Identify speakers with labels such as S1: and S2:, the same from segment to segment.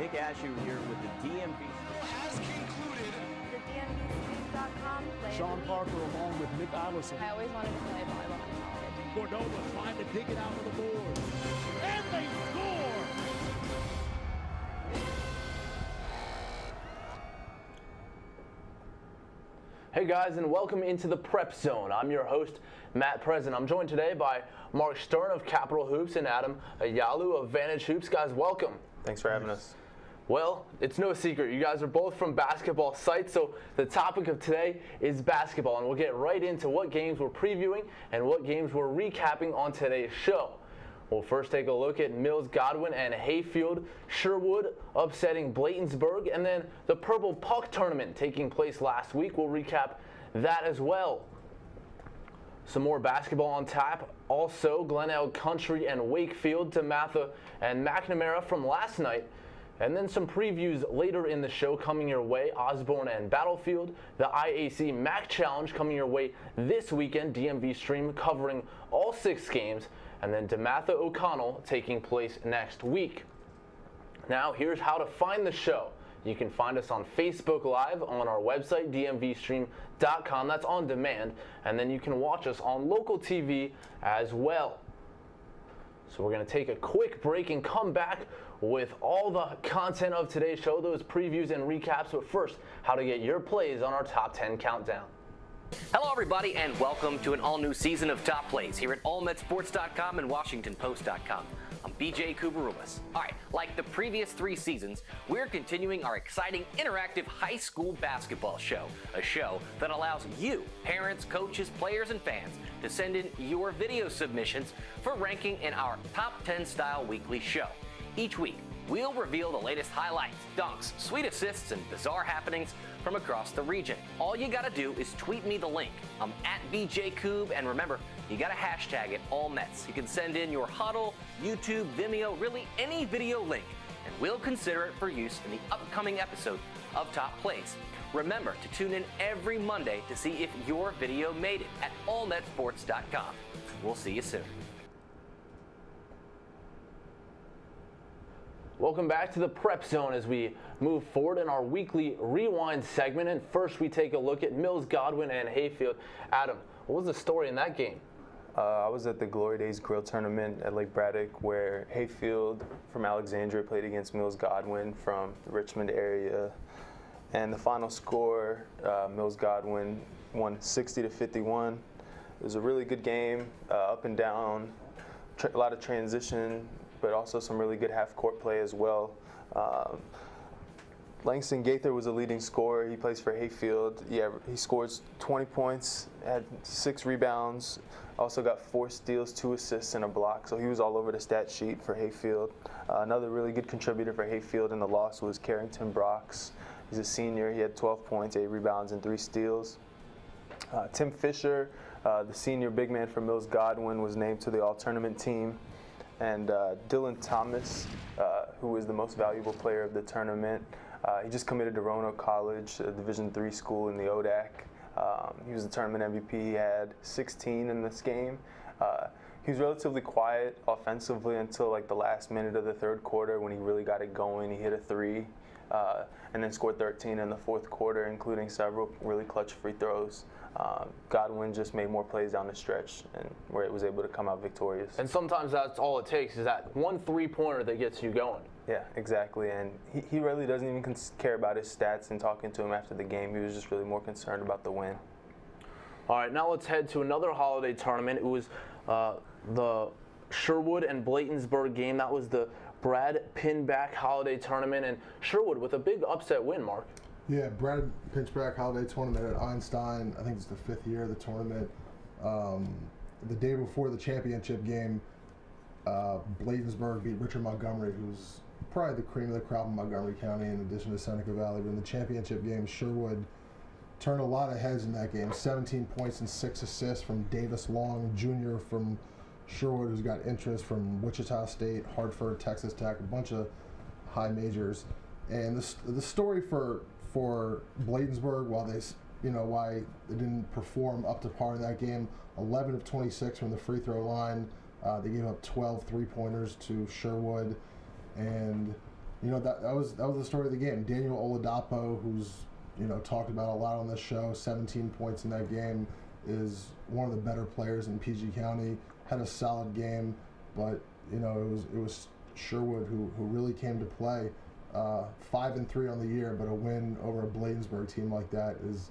S1: Nick Ashew here with the DMV.
S2: Has concluded.
S3: The DMVSTREAM.COM player.
S4: Sean Parker along with Nick Allison.
S3: I always wanted to play volleyball in college.
S4: Cordova trying to dig it out of the board. And they score!
S5: Hey guys, and welcome into the Prep Zone. I'm your host, Matt President. I'm joined today by Mark Stern of Capital Hoops and Adam Ayalu of Vantage Hoops. Guys, welcome.
S6: Thanks for having us.
S5: Well, it's no secret. You guys are both from basketball sites, so the topic of today is basketball, and we'll get right into what games we're previewing and what games we're recapping on today's show. We'll first take a look at Mills Godwin and Hayfield, Sherwood upsetting Bladensburg, and then the Purple Puck tournament taking place last week. We'll recap that as well. Some more basketball on tap. Also, Glenelg Country and Wakefield, DeMatha and McNamara from last night. And then some previews later in the show coming your way. Osborne and Battlefield, the IAC MAC Challenge coming your way this weekend. DMV Stream covering all 6 games. And then DeMatha O'Connell taking place next week. Now, here's how to find the show. You can find us on Facebook Live, on our website, DMVSTREAM.COM. That's on demand. And then you can watch us on local TV as well. So we're going to take a quick break and come back with all the content of today's show, those previews and recaps. But first, how to get your plays on our Top 10 Countdown.
S7: Hello, everybody, and welcome to an all-new season of Top Plays here at AllMetSports.com and WashingtonPost.com. I'm BJ Kubarumas. All right, like the previous 3 seasons, we're continuing our exciting interactive high school basketball show, a show that allows you, parents, coaches, players, and fans, to send in your video submissions for ranking in our Top 10 style weekly show. Each week, we'll reveal the latest highlights, dunks, sweet assists, and bizarre happenings from across the region. All you gotta do is tweet me the link. I'm at BJKoob, and remember, you gotta hashtag it AllMets. You can send in your Huddle, YouTube, Vimeo, really any video link, and we'll consider it for use in the upcoming episode of Top Plays. Remember to tune in every Monday to see if your video made it at AllMetSports.com. We'll see you soon.
S5: Welcome back to the Prep Zone as we move forward in our weekly rewind segment. And first we take a look at Mills Godwin and Hayfield. Adam, what was the story in that game?
S6: I was at the Glory Days Grill Tournament at Lake Braddock, where Hayfield from Alexandria played against Mills Godwin from the Richmond area. And the final score, Mills Godwin won 60-51. It was a really good game, up and down, a lot of transition, but also some really good half-court play as well. Langston Gaither was a leading scorer. He plays for Hayfield. He scores 20 points, had 6 rebounds, also got 4 steals, 2 assists, and a block. So he was all over the stat sheet for Hayfield. Another really good contributor for Hayfield in the loss was Carrington Brox. He's a senior. He had 12 points, 8 rebounds, and 3 steals. Tim Fisher, the senior big man for Mills Godwin, was named to the all-tournament team. And Dylan Thomas, who was the most valuable player of the tournament. He just committed to Roanoke College, a Division III school in the ODAC. He was the tournament MVP. He had 16 in this game. He was relatively quiet offensively until like the last minute of the third quarter when he really got it going. He hit a 3 and then scored 13 in the fourth quarter, including several really clutch free throws. Godwin just made more plays down the stretch, and where it was able to come out victorious.
S5: And sometimes that's all it takes, is that one 3-pointer that gets you going.
S6: Yeah, exactly. And he really doesn't even care about his stats. And talking to him after the game, he was just really more concerned about the win.
S5: All right, now let's head to another holiday tournament. It was the Sherwood and Bladensburg game. That was the Brad Pinback Holiday Tournament, and Sherwood with a big upset win, Mark.
S8: Yeah, Brad Pinchback Holiday Tournament at Einstein. I think it's the 5th year of the tournament. The day before the championship game, Bladensburg beat Richard Montgomery, who's probably the cream of the crop in Montgomery County in addition to Seneca Valley. But in the championship game, Sherwood turned a lot of heads in that game. 17 points and 6 assists from Davis Long Jr. from Sherwood, who's got interest from Wichita State, Hartford, Texas Tech, a bunch of high majors. And the story for Bladensburg, why they didn't perform up to par in that game, 11 of 26 from the free throw line. They gave up 12 3-pointers to Sherwood, and that was the story of the game. Daniel Oladapo, who's talked about a lot on this show, 17 points in that game, is one of the better players in PG County. Had a solid game, but it was Sherwood who really came to play. 5-3 on the year, but a win over a Bladensburg team like that is,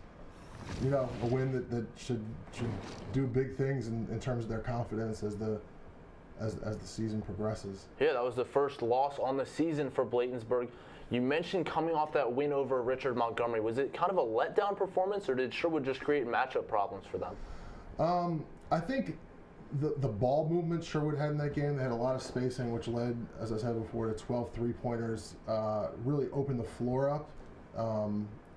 S8: a win that should do big things in terms of their confidence as the season progresses.
S5: Yeah, that was the first loss on the season for Bladensburg. You mentioned coming off that win over Richard Montgomery. Was it kind of a letdown performance, or did Sherwood just create matchup problems for them?
S8: I think the ball movement Sherwood had in that game, they had a lot of spacing, which led, as I said before, to 12 three-pointers, really opened the floor up.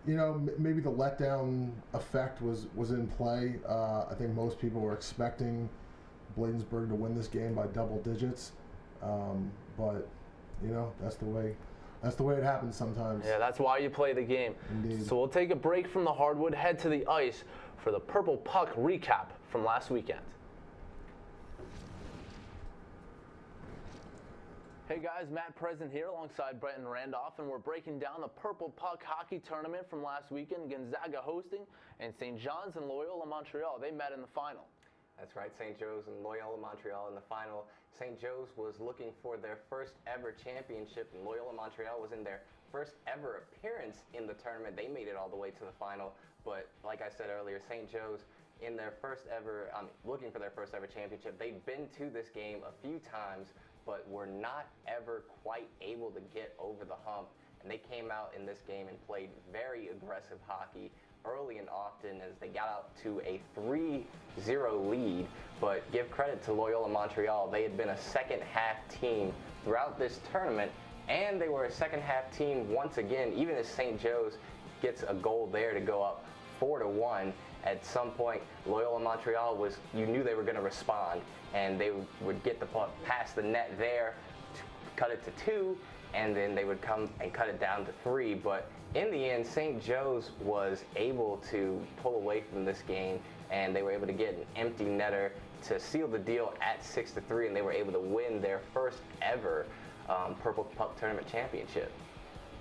S8: Maybe the letdown effect was in play. I think most people were expecting Bladensburg to win this game by double digits, but that's the way it happens sometimes.
S5: Yeah, that's why you play the game.
S8: Indeed.
S5: So we'll take a break from the hardwood, head to the ice for the Purple Puck recap from last weekend. Hey guys, Matt present here alongside Brenton Randolph, and we're breaking down the Purple Puck hockey tournament from last weekend. Gonzaga hosting, and St. John's and Loyola Montreal, they met in the final.
S9: That's right, St. Joe's and Loyola Montreal in the final. St. Joe's was looking for their first ever championship, and Loyola Montreal was in their first ever appearance in the tournament. They made it all the way to the final, but like I said earlier, St. Joe's in their first ever, looking for their first ever championship. They'd been to this game a few times, but were not ever quite able to get over the hump. And they came out in this game and played very aggressive hockey early and often as they got out to a 3-0 lead. But give credit to Loyola Montreal. They had been a second half team throughout this tournament, and they were a second half team once again, even as St. Joe's gets a goal there to go up 4-1. At some point, Loyola Montreal you knew they were going to respond, and they would get the puck past the net there, cut it to 2, and then they would come and cut it down to 3. But in the end, St. Joe's was able to pull away from this game, and they were able to get an empty netter to seal the deal at 6-3, and they were able to win their first ever Purple Puck Tournament championship.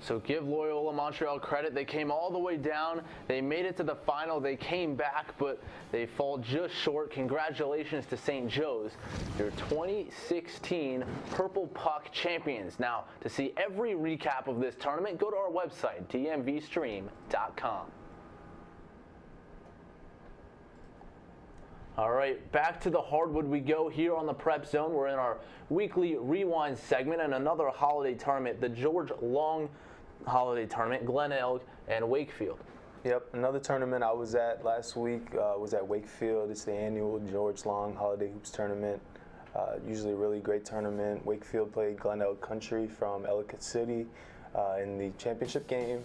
S5: So give Loyola Montreal credit. They came all the way down. They made it to the final. They came back, but they fall just short. Congratulations to St. Joe's, your 2016 Purple Puck champions. Now, to see every recap of this tournament, go to our website, DMVSTREAM.COM. All right, back to the hardwood we go here on the Prep Zone. We're in our weekly rewind segment and another holiday tournament, the George Long Holiday Tournament, Glen Elg and Wakefield.
S6: Yep, another tournament I was at last week was at Wakefield. It's the annual George Long Holiday Hoops Tournament. Usually a really great tournament. Wakefield played Glen Elg Country from Ellicott City in the championship game.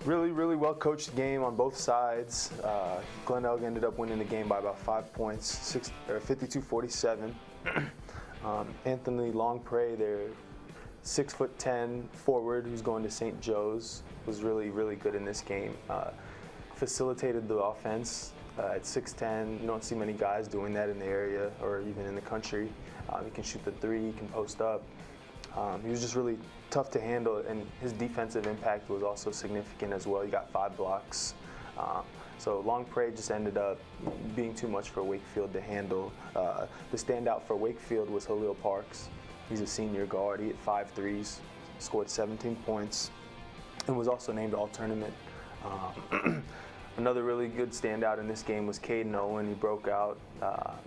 S6: Really well coached game on both sides. Glen Elg ended up winning the game by about 5 points, 52-47. Anthony Longpre, their 6'10" forward who's going to St. Joe's, was really good in this game. Facilitated the offense at 6'10". You don't see many guys doing that in the area or even in the country. He can shoot the three, he can post up. He was just really tough to handle, and his defensive impact was also significant as well. He got 5 blocks. So Longpre just ended up being too much for Wakefield to handle. The standout for Wakefield was Halil Parks. He's a senior guard. He hit 5 threes, scored 17 points, and was also named All-Tournament. Another really good standout in this game was Caden Owen. He broke out.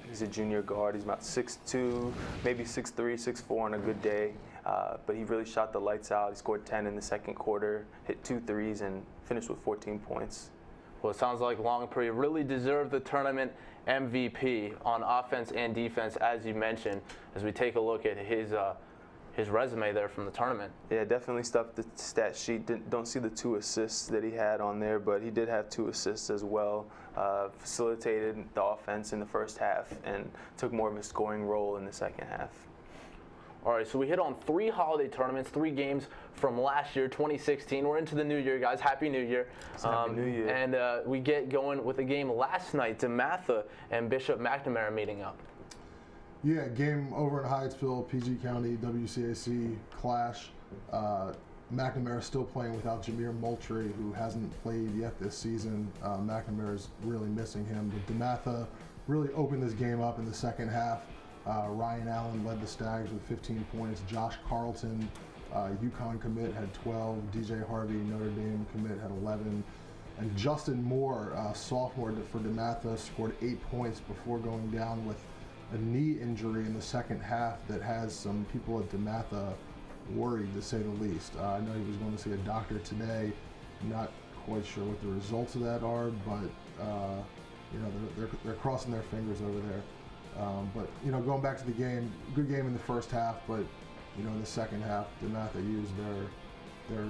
S6: He's a junior guard. He's about 6'2", maybe 6'3", 6'4" on a good day. But he really shot the lights out. He scored 10 in the second quarter, hit 2 threes, and finished with 14 points.
S5: Well, it sounds like Longpre really deserved the tournament MVP on offense and defense, as you mentioned, as we take a look at his resume there from the tournament.
S6: Yeah, definitely stuffed the stat sheet. Don't see the 2 assists that he had on there, but he did have 2 assists as well. Facilitated the offense in the first half and took more of a scoring role in the second half.
S5: All right, so we hit on 3 holiday tournaments, 3 games from last year, 2016. We're into the new year, guys. Happy New Year.
S6: Happy New Year.
S5: And we get going with a game last night, DeMatha and Bishop McNamara meeting up.
S8: Yeah, game over in Hyattsville, PG County, WCAC clash. McNamara's still playing without Jameer Moultrie, who hasn't played yet this season. McNamara's really missing him. But DeMatha really opened this game up in the second half. Ryan Allen led the Stags with 15 points. Josh Carlton, UConn commit, had 12. DJ Harvey, Notre Dame commit, had 11. And Justin Moore, sophomore for DeMatha, scored 8 points before going down with a knee injury in the second half that has some people at DeMatha worried, to say the least. I know he was going to see a doctor today. Not quite sure what the results of that are, but you know, they're crossing their fingers over there. But you know, going back to the game, good game in the first half, but you know, in the second half, DeMatha used their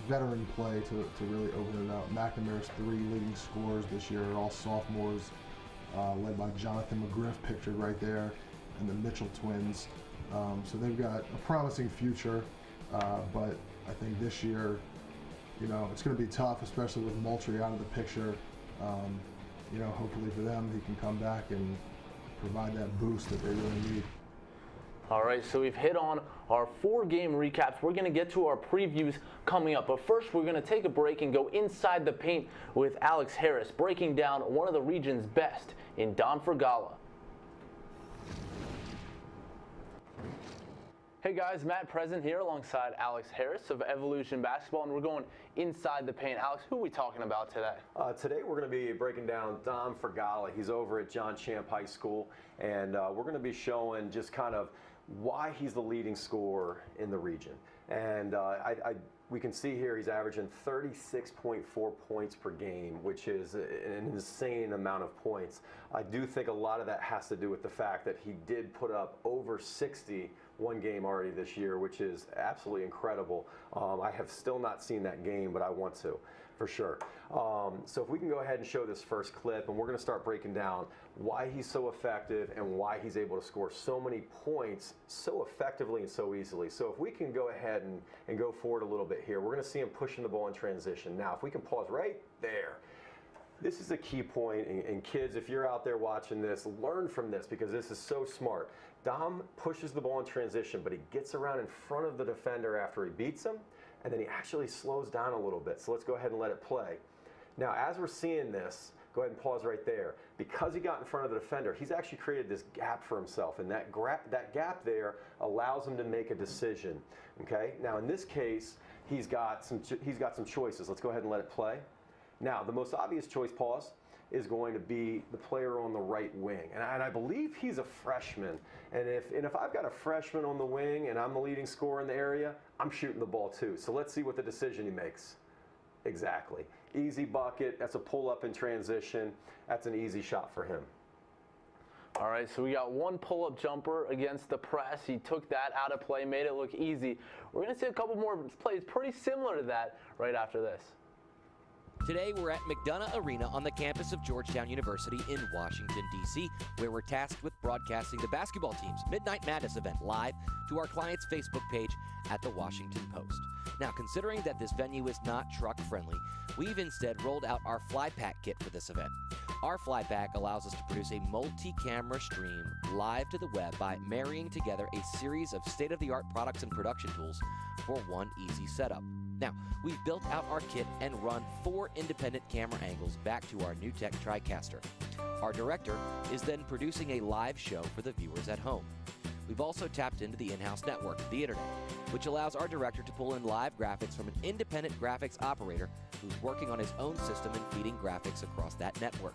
S8: veteran play to really open it up. McNamara's 3 leading scorers this year are all sophomores, led by Jonathan McGriff, pictured right there, and the Mitchell twins. So they've got a promising future, but I think this year, you know, it's going to be tough, especially with Moultrie out of the picture. You know, hopefully for them, he can come back and provide that boost that they really need.
S5: All right, so we've hit on our 4-game recaps. We're going to get to our previews coming up. But first, we're going to take a break and go inside the paint with Alex Harris, breaking down one of the region's best in Don Fergala. Hey guys, Matt Present here alongside Alex Harris of Evolution Basketball, and we're going inside the paint. Alex, who are we talking about today?
S10: Today we're going to be breaking down Don Fergala. He's over at John Champ High School, and we're going to be showing just kind of why he's the leading scorer in the region. And we can see here he's averaging 36.4 points per game, which is an insane amount of points. I do think a lot of that has to do with the fact that he did put up over 60 one game already this year, which is absolutely incredible. I have still not seen that game, but I want to, for sure. So if we can go ahead and show this first clip, and we're going to start breaking down why he's so effective and why he's able to score so many points so effectively and so easily. So if we can go ahead and go forward a little bit here, we're going to see him pushing the ball in transition. Now, if we can pause right there. This is a key point, and kids, if you're out there watching this, learn from this because this is so smart. Dom pushes the ball in transition, but he gets around in front of the defender after he beats him, and then he actually slows down a little bit. So let's go ahead and let it play. Now, as we're seeing this, go ahead and pause right there. Because he got in front of the defender, he's actually created this gap for himself, and that gap there allows him to make a decision. Okay. Now, in this case, he's got some choices. Let's go ahead and let it play. Now, the most obvious choice, pause, is going to be the player on the right wing. And I believe he's a freshman. And if I've got a freshman on the wing and I'm the leading scorer in the area, I'm shooting the ball too. So let's see what the decision he makes. Exactly. Easy bucket. That's a pull-up in transition. That's an easy shot for him.
S5: All right, so we got one pull-up jumper against the press. He took that out of play, made it look easy. We're going to see a couple more plays pretty similar to that right after this.
S11: Today, we're at McDonough Arena on the campus of Georgetown University in Washington, D.C., where we're tasked with broadcasting the basketball team's Midnight Madness event live to our client's Facebook page at the Washington Post. Now, considering that this venue is not truck-friendly, we've instead rolled out our Fly Pack kit for this event. Our Fly Pack allows us to produce a multi-camera stream live to the web by marrying together a series of state-of-the-art products and production tools for one easy setup. Now, we've built out our kit and run 4 independent camera angles back to our NewTek TriCaster. Our director is then producing a live show for the viewers at home. We've also tapped into the in-house network, the internet, which allows our director to pull in live graphics from an independent graphics operator who's working on his own system and feeding graphics across that network.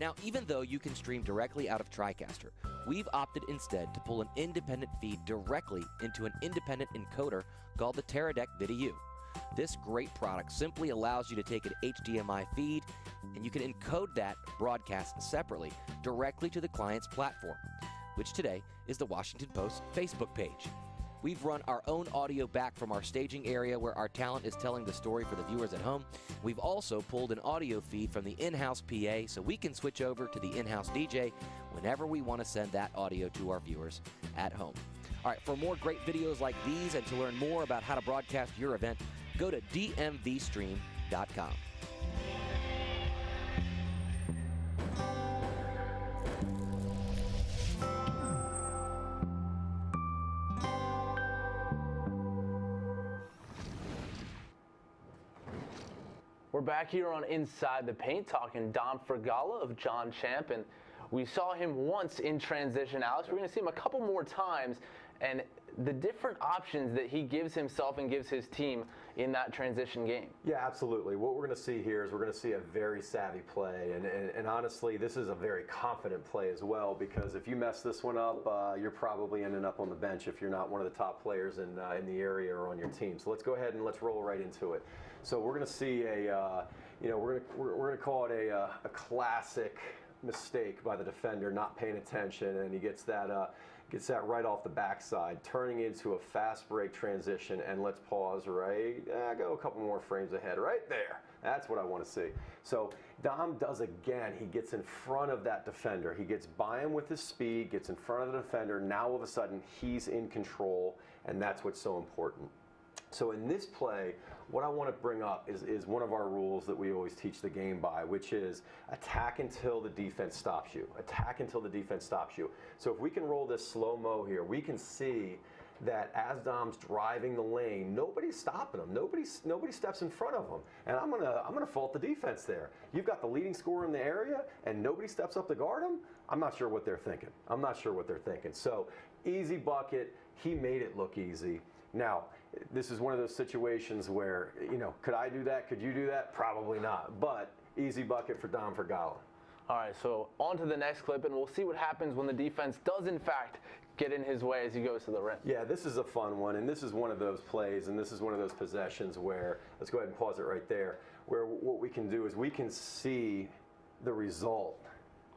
S11: Now, even though you can stream directly out of TriCaster, we've opted instead to pull an independent feed directly into an independent encoder called the Teradek VidiU. This great product simply allows you to take an HDMI feed and you can encode that broadcast separately directly to the client's platform, which today is the Washington Post Facebook page. We've run our own audio back from our staging area where our talent is telling the story for the viewers at home. We've also pulled an audio feed from the in-house PA so we can switch over to the in-house DJ whenever we want to send that audio to our viewers at home. All right, for more great videos like these and to learn more about how to broadcast your event, go to DMVSTREAM.com.
S5: We're back here on Inside the Paint talking Dom Fragala of John Champ, and we saw him once in transition, Alex. We're going to see him a couple more times, and the different options that he gives himself and gives his team in that transition game.
S10: Yeah, absolutely. What we're going to see here is we're going to see a very savvy play, and honestly, this is a very confident play as well, because if you mess this one up, you're probably ending up on the bench if you're not one of the top players in the area or on your team. So let's go ahead and let's roll right into it. So we're going to see a, we're going to call it a classic mistake by the defender, not paying attention, and he gets that right off the backside, turning into a fast break transition. And let's pause right, go a couple more frames ahead, right there. That's what I want to see. So Dom does again. He gets in front of that defender. He gets by him with his speed, gets in front of the defender. Now all of a sudden he's in control, and that's what's so important. So in this play, what I want to bring up is one of our rules that we always teach the game by, which is attack until the defense stops you. Attack until the defense stops you. So if we can roll this slow-mo here, we can see that as Dom's driving the lane, nobody's stopping him. Nobody steps in front of him. And I'm gonna fault the defense there. You've got the leading scorer in the area, and nobody steps up to guard him. I'm not sure what they're thinking. So easy bucket. He made it look easy. Now, this is one of those situations where, could I do that? Could you do that? Probably not. But easy bucket for Dom Fragala.
S5: All right, so on to the next clip, and we'll see what happens when the defense does, in fact, get in his way as he goes to the rim.
S10: Yeah, this is a fun one, and this is one of those plays, and this is one of those possessions where, let's go ahead and pause it right there, where what we can do is we can see the result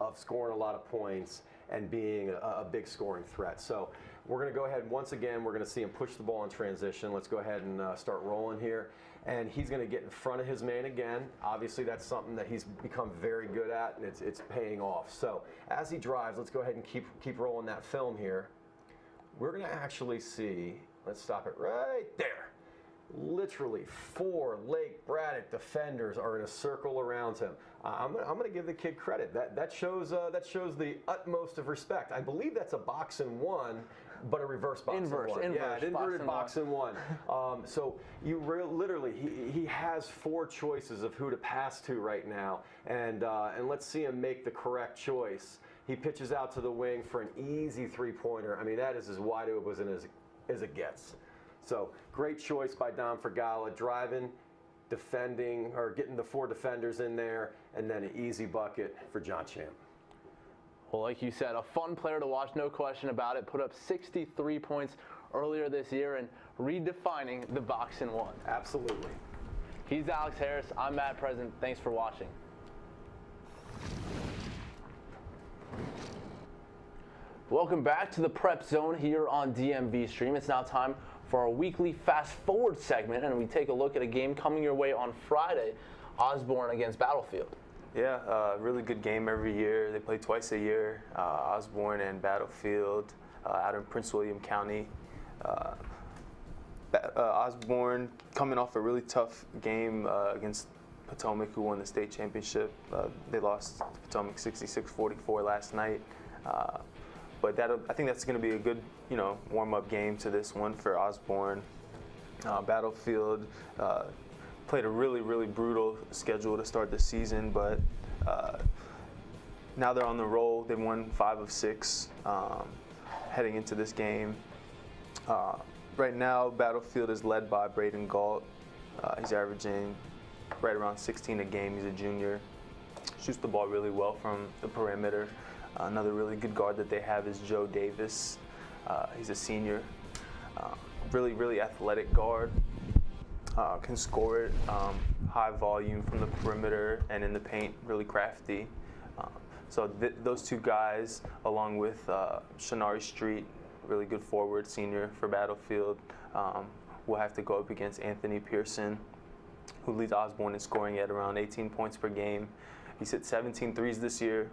S10: of scoring a lot of points and being a big scoring threat. So we're going to go ahead, once again, we're going to see him push the ball in transition. Let's go ahead and start rolling here. And he's going to get in front of his man again. Obviously, that's something that he's become very good at, and it's paying off. So as he drives, let's go ahead and keep rolling that film here. We're going to actually see, let's stop it right there. Literally 4 Lake Braddock defenders are in a circle around him. I'm going to give the kid credit. That shows the utmost of respect. I believe that's a box and one, but a reverse box and one. Yeah, an inverted box and one. So you literally, he has 4 choices of who to pass to right now, and let's see him make the correct choice. He pitches out to the wing for an easy 3-pointer. I mean, that is as wide open as it gets. So great choice by Dom Fragala, driving, defending, or getting the 4 defenders in there, and then an easy bucket for John Champ.
S5: Well, like you said, a fun player to watch, no question about it. Put up 63 points earlier this year and redefining the box and one.
S10: Absolutely.
S5: He's Alex Harris. I'm Matt Present. Thanks for watching. Welcome back to the Prep Zone here on DMV Stream. It's now time for our weekly Fast Forward segment, and we take a look at a game coming your way on Friday, Osborne against Battlefield.
S6: Yeah, really good game every year. They play twice a year, Osborne and Battlefield out in Prince William County. Osborne coming off a really tough game against Potomac, who won the state championship. They lost to Potomac 66-44 last night. But I think that's going to be a good, warm-up game to this one for Osborne. Battlefield played a really, really brutal schedule to start the season, but now they're on the roll. They won 5 of 6 heading into this game. Right now, Battlefield is led by Braden Galt. He's averaging right around 16 a game. He's a junior. Shoots the ball really well from the perimeter. Another really good guard that they have is Joe Davis. He's a senior. Really, really athletic guard. Can score it, high volume from the perimeter and in the paint, really crafty. So those 2 guys, along with Shanari Street, really good forward, senior for Battlefield, will have to go up against Anthony Pearson, who leads Osborne in scoring at around 18 points per game. He's hit 17 threes this year.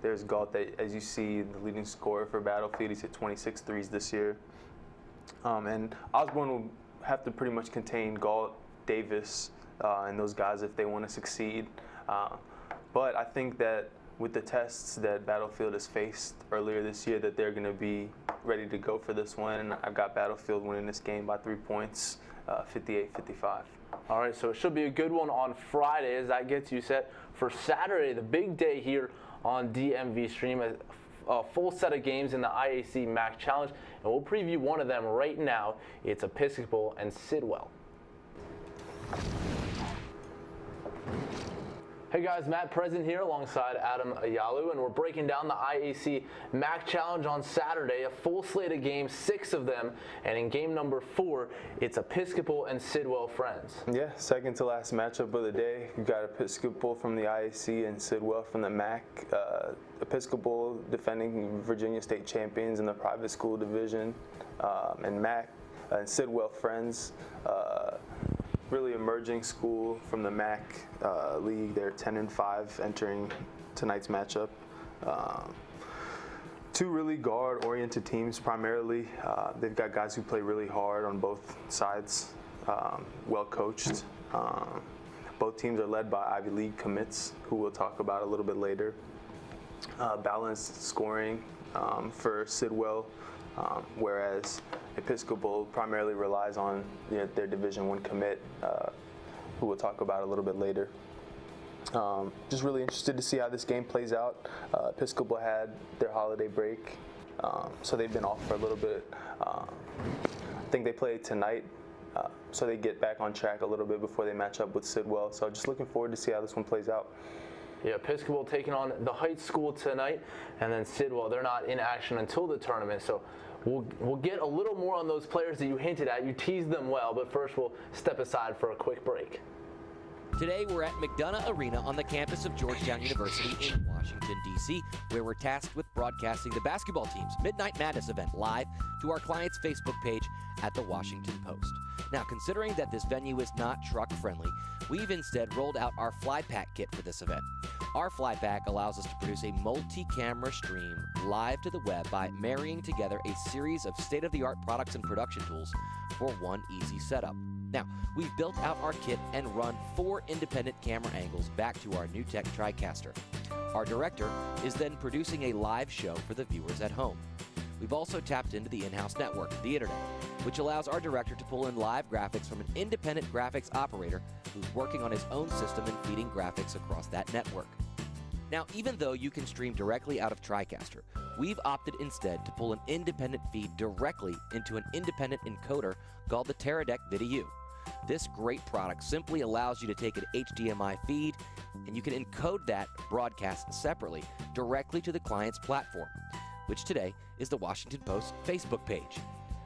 S6: There's Galt, that, as you see, the leading scorer for Battlefield. He's hit 26 threes this year. And Osborne will have to pretty much contain Galt, Davis, and those guys if they want to succeed. But I think that with the tests that Battlefield has faced earlier this year, that they're going to be ready to go for this one. And I've got Battlefield winning this game by 3 points, 58-55.
S5: All right, so it should be a good one on Friday as that gets you set for Saturday, the big day here on DMV Stream. A full set of games in the IAC MAC Challenge, and we'll preview one of them right now. It's Episcopal and Sidwell. Hey guys, Matt present here alongside Adam Ayalu, and we're breaking down the IAC MAC Challenge on Saturday, a full slate of games, 6 of them, and in game number 4, it's Episcopal and Sidwell Friends.
S6: Yeah, second to last matchup of the day. We've got Episcopal from the IAC and Sidwell from the MAC. Episcopal defending Virginia State champions in the private school division, and MAC and Sidwell Friends. Really emerging school from the MAC league. They're 10-5 entering tonight's matchup. 2 really guard-oriented teams primarily. They've got guys who play really hard on both sides, well coached. Both teams are led by Ivy League commits, who we'll talk about a little bit later. Balanced scoring for Sidwell, whereas Episcopal primarily relies on their Division I commit, who we'll talk about a little bit later. Just really interested to see how this game plays out. Episcopal had their holiday break, so they've been off for a little bit. I think they play tonight, so they get back on track a little bit before they match up with Sidwell. So just looking forward to see how this one plays out.
S5: Yeah, Episcopal taking on the Heights School tonight, and then Sidwell, they're not in action until the tournament, so we'll get a little more on those players that you hinted at. You teased them well, but first we'll step aside for a quick break.
S11: Today we're at McDonough Arena on the campus of Georgetown University in Washington, D.C., where we're tasked with broadcasting the basketball team's Midnight Madness event live to our client's Facebook page at the Washington Post. Now, considering that this venue is not truck-friendly, we've instead rolled out our Fly Pack kit for this event. Our Fly Pack allows us to produce a multi-camera stream live to the web by marrying together a series of state-of-the-art products and production tools for one easy setup. Now, we've built out our kit and run 4 independent camera angles back to our NewTek TriCaster. Our director is then producing a live show for the viewers at home. We've also tapped into the in-house network, the internet, which allows our director to pull in live graphics from an independent graphics operator who's working on his own system and feeding graphics across that network. Now, even though you can stream directly out of TriCaster, we've opted instead to pull an independent feed directly into an independent encoder called the Teradek VidiU. This great product simply allows you to take an HDMI feed and you can encode that broadcast separately directly to the client's platform, which today is the Washington Post Facebook page.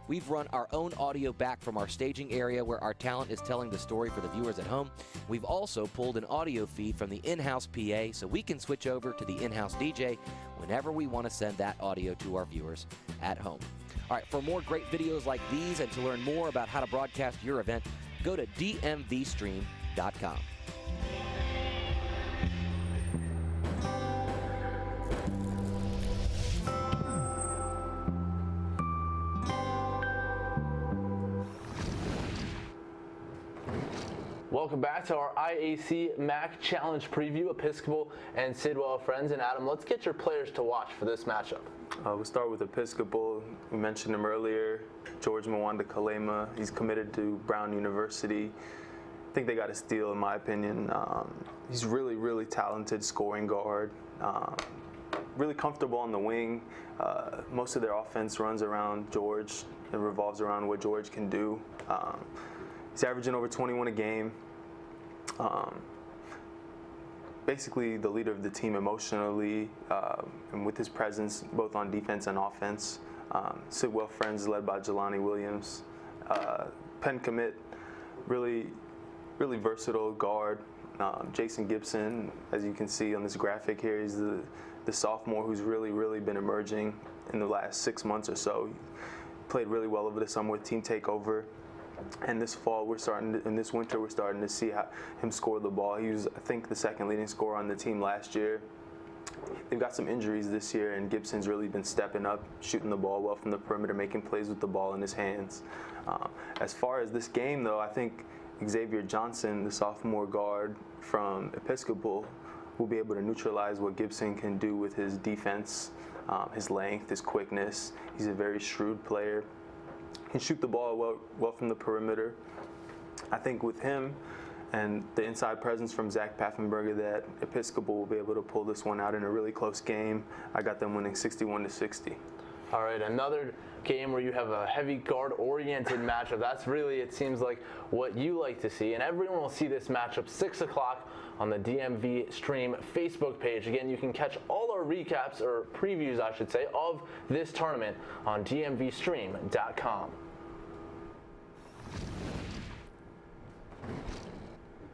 S11: We've run our own audio back from our staging area where our talent is telling the story for the viewers at home. We've also pulled an audio feed from the in-house PA so we can switch over to the in-house DJ whenever we want to send that audio to our viewers at home. All right, for more great videos like these and to learn more about how to broadcast your event, go to DMVSTREAM.com.
S5: Welcome back to our IAC MAC Challenge preview, Episcopal and Sidwell Friends. And Adam, let's get your players to watch for this matchup.
S6: We'll start with Episcopal. We mentioned him earlier, George Mwanda Kalema. He's committed to Brown University. I think they got a steal, in my opinion. He's really, really talented scoring guard. Really comfortable on the wing. Most of their offense runs around George. It revolves around what George can do. He's averaging over 21 a game. Basically the leader of the team emotionally and with his presence both on defense and offense. Sidwell Friends led by Jelani Williams. Penn commit, really versatile guard. Jason Gibson, as you can see on this graphic here, he's the sophomore who's really been emerging in the last 6 months or so. He played really well over the summer with team takeover. And this fall, this winter, we're starting to see him score the ball. He was, I think, the second leading scorer on the team last year. They've got some injuries this year, and Gibson's really been stepping up, shooting the ball well from the perimeter, making plays with the ball in his hands. As far as this game, though, I think Xavier Johnson, the sophomore guard from Episcopal, will be able to neutralize what Gibson can do with his defense, his length, his quickness. He's a very shrewd player. Can shoot the ball well from the perimeter. I think with him and the inside presence from Zach Paffenberger that Episcopal will be able to pull this one out in a really close game. I got them winning 61-60.
S5: All right, another game where you have a heavy guard-oriented matchup. That's really, it seems like, what you like to see. And everyone will see this matchup 6 o'clock on the DMV Stream Facebook page. Again, you can catch all our recaps, or previews, I should say, of this tournament on DMVSTREAM.com.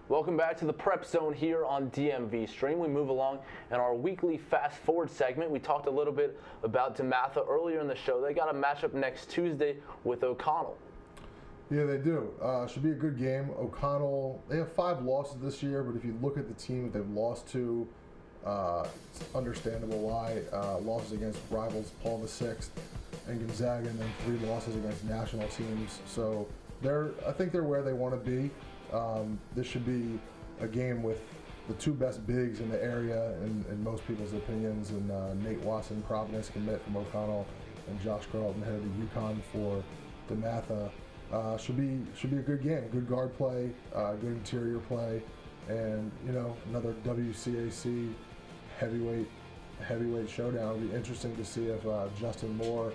S5: Welcome back to the Prep Zone here on DMV Stream. We move along in our weekly fast forward segment. We talked a little bit about DeMatha earlier in the show. They got a matchup next Tuesday with O'Connell.
S8: Yeah, they do. Should be a good game. O'Connell, they have 5 losses this year, but if you look at the team that they've lost to, it's understandable why. Losses against rivals Paul VI and Gonzaga, and then 3 losses against national teams. So I think they're where they want to be. This should be a game with the 2 best bigs in the area in most people's opinions, and Nate Watson, Providence commit from O'Connell, and Josh Carlton headed to UConn for DeMatha. Should be a good game, good guard play, good interior play, and another WCAC heavyweight showdown. It'll be interesting to see if Justin Moore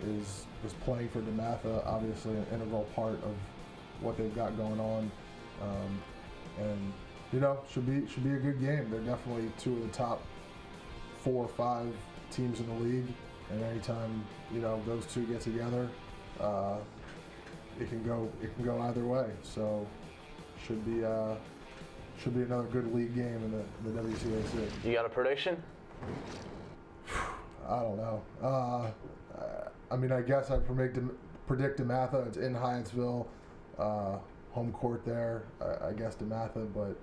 S8: is playing for DeMatha, obviously an integral part of what they've got going on. And should be a good game. They're definitely 2 of the top 4 or 5 teams in the league, and anytime those 2 get together, it can go either way. So should be another good league game in the WCAC.
S5: You got a prediction?
S8: I don't know. I mean, I guess I predict DeMatha. It's in Hyattsville. Home court there, I guess DeMatha, but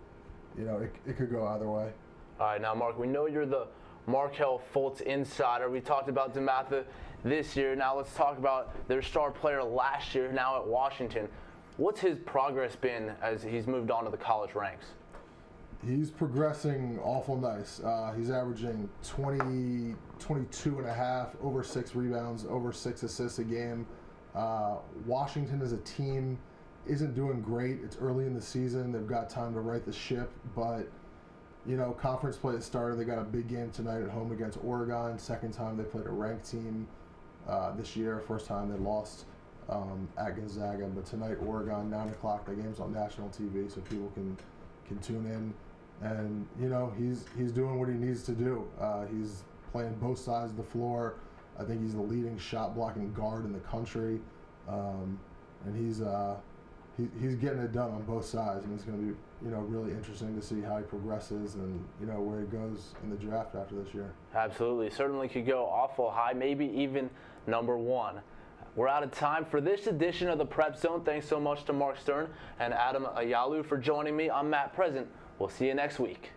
S8: it could go either way.
S5: All right, now Mark, we know you're the Markel Fultz insider. We talked about DeMatha this year. Now let's talk about their star player last year, now at Washington. What's his progress been as he's moved on to the college ranks?
S8: He's progressing awful nice. He's averaging 22 and a half, over 6 rebounds, over 6 assists a game. Washington as a team isn't doing great. It's early in the season. They've got time to right the ship, but conference play has started. They got a big game tonight at home against Oregon. Second time they played a ranked team this year. First time they lost at Gonzaga, but tonight Oregon, 9 o'clock. The game's on national TV, so people can tune in. And he's doing what he needs to do. He's playing both sides of the floor. I think he's the leading shot blocking guard in the country, and he's getting it done on both sides. And it's going to be really interesting to see how he progresses and where he goes in the draft after this year.
S5: Absolutely, certainly could go awful high, maybe even number 1. We're out of time for this edition of the Prep Zone. Thanks so much to Mark Stern and Adam Ayalu for joining me. I'm Matt Present. We'll see you next week.